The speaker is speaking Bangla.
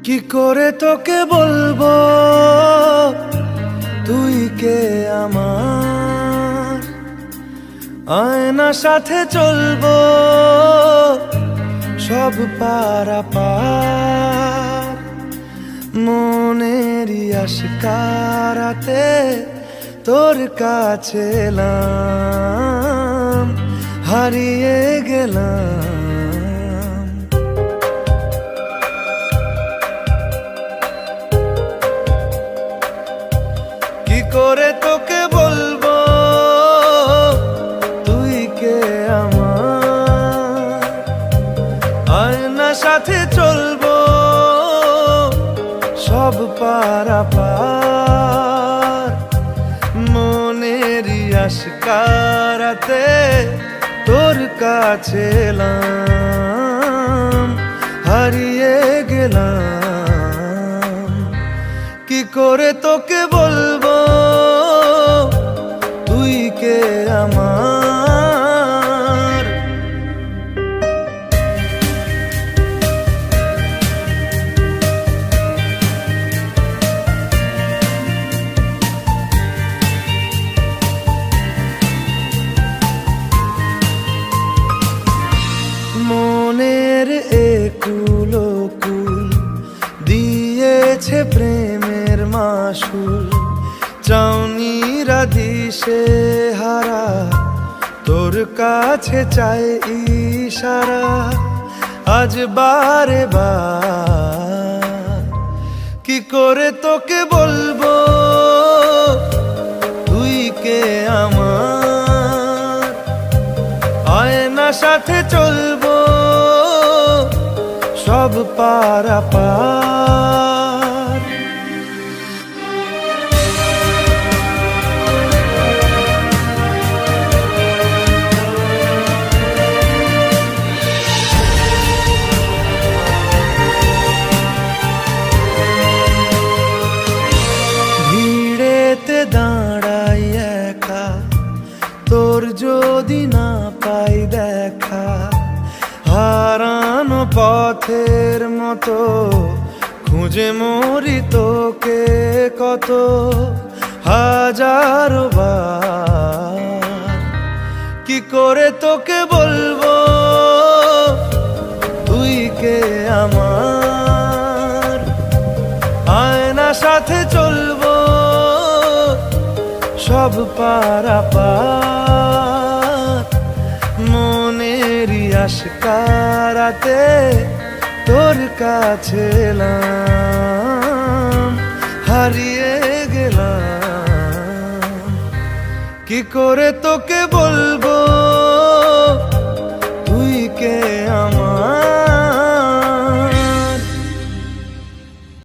কি করে তোকে বলবো তুই কে আমার, আয়না সাথে চলবো সব পারাপার, মনেরই আশকারাতে তোর কাছে এলাম, হারিয়ে গেলাম। কি করে তোকে বলবো তুই কে আমার, আয়না সাথে চলবো সব পারাপার, মনেরই আশকারাতে তোর কাছে এলাম, হারিয়ে গেলাম। কি করে তোকে বলবো তুই কে আমার। মনের একুল কুল দিয়েছে প্রেমের মাসুল, চাউনিরা দিশে হারা তোর কাছে চাই ইশারা, আজ বারে বার। কি করে তোকে বলবো তুই কে আমার, আয়না সাথে চলবো সব পারাপার। ভিড়েতে দাঁড়াই একা তোর যদি না পাই দেখা, হারানো পথের মতো খুঁজে মরি তোকে কত হাজারো বার। কি করে তোকে বলবো তুই কে আমার, আয়না সাথে চলবো সব পারাপার, মনেরই আশকারাতে তোর কাছে এলাম, হারিয়ে গেলাম। কি করে তোকে বলবো তুই কে